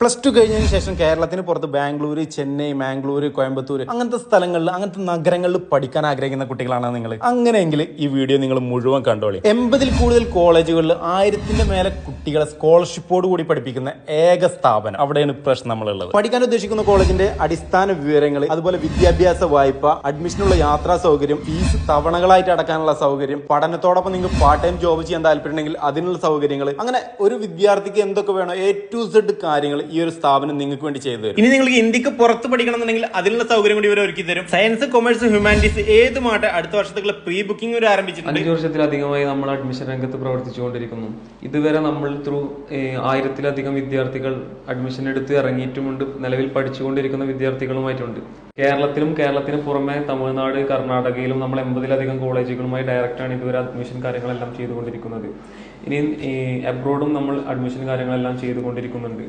Plus two കഴിഞ്ഞതിന് ശേഷം കേരളത്തിന് പുറത്ത് ബാംഗ്ലൂർ, ചെന്നൈ, മാംഗ്ലൂർ, കോയമ്പത്തൂർ അങ്ങനത്തെ സ്ഥലങ്ങളിൽ, അങ്ങനത്തെ നഗരങ്ങളിൽ പഠിക്കാൻ ആഗ്രഹിക്കുന്ന കുട്ടികളാണ് നിങ്ങൾ. അങ്ങനെയെങ്കിൽ ഈ വീഡിയോ നിങ്ങൾ മുഴുവൻ കണ്ടോളി. 80-ൽ കൂടുതൽ കോളേജുകളിൽ 1000-ന്റെ മേലെ കുട്ടികളെ സ്കോളർഷിപ്പോട് കൂടി പഠിപ്പിക്കുന്ന ഏക സ്ഥാപനം അവിടെയാണ് പ്രശ്നം നമ്മളുള്ളത്. പഠിക്കാൻ ഉദ്ദേശിക്കുന്ന കോളേജിന്റെ അടിസ്ഥാന വിവരങ്ങൾ, അതുപോലെ വിദ്യാഭ്യാസ വായ്പ, അഡ്മിഷനുള്ള യാത്രാ സൗകര്യം, ഫീസ് തവണകളായിട്ട് അടക്കാനുള്ള സൗകര്യം, പഠനത്തോടൊപ്പം നിങ്ങൾ പാർട്ട് ടൈം ജോബ് ചെയ്യാൻ താല്പര്യമുണ്ടെങ്കിൽ അതിനുള്ള സൗകര്യങ്ങൾ, അങ്ങനെ ഒരു വിദ്യാർത്ഥിക്ക് എന്തൊക്കെ വേണോ A to Z കാര്യങ്ങൾ ഈ ഒരു സ്ഥാപനം നിങ്ങൾക്ക് വേണ്ടി ചെയ്തു തരും. ഇനി നിങ്ങൾക്ക് ഇന്ത്യക്ക് പുറത്ത് പഠിക്കണമെന്നുണ്ടെങ്കിൽ അതിനുള്ള സൗകര്യം കൂടി ഇവർ ഒരുക്കി തരും. സയൻസ്, കൊമേഴ്സ്, ഹ്യൂമാനിറ്റീസ് ഏതുമാട്ടെ അടുത്ത വർഷത്തേക്കുള്ള പ്രീ ബുക്കിംഗ് വരെ ആരംഭിച്ചിട്ടുണ്ട്. 5 വർഷത്തിലധികമായി നമ്മൾ അഡ്മിഷൻ രംഗത്ത് പ്രവർത്തിച്ചുകൊണ്ടിരിക്കുന്നു. ഇതുവരെ നമ്മൾ ത്രൂ 1000-ലധികം വിദ്യാർത്ഥികൾ അഡ്മിഷൻ എടുത്ത് ഇറങ്ങിയിട്ടുമുണ്ട്. നിലവിൽ പഠിച്ചുകൊണ്ടിരിക്കുന്ന വിദ്യാർത്ഥികളുമായിട്ടുണ്ട്. കേരളത്തിന് പുറമെ തമിഴ്നാട്, കർണാടകയിലും നമ്മൾ 80-ലധികം കോളേജുകളുമായി ഡയറക്റ്റാണ് ഇതുവരെ അഡ്മിഷൻ കാര്യങ്ങളെല്ലാം ചെയ്തുകൊണ്ടിരിക്കുന്നത്. ഇനി അബ്രോഡും നമ്മൾ അഡ്മിഷൻ കാര്യങ്ങളെല്ലാം ചെയ്തുകൊണ്ടിരിക്കുന്നുണ്ട്.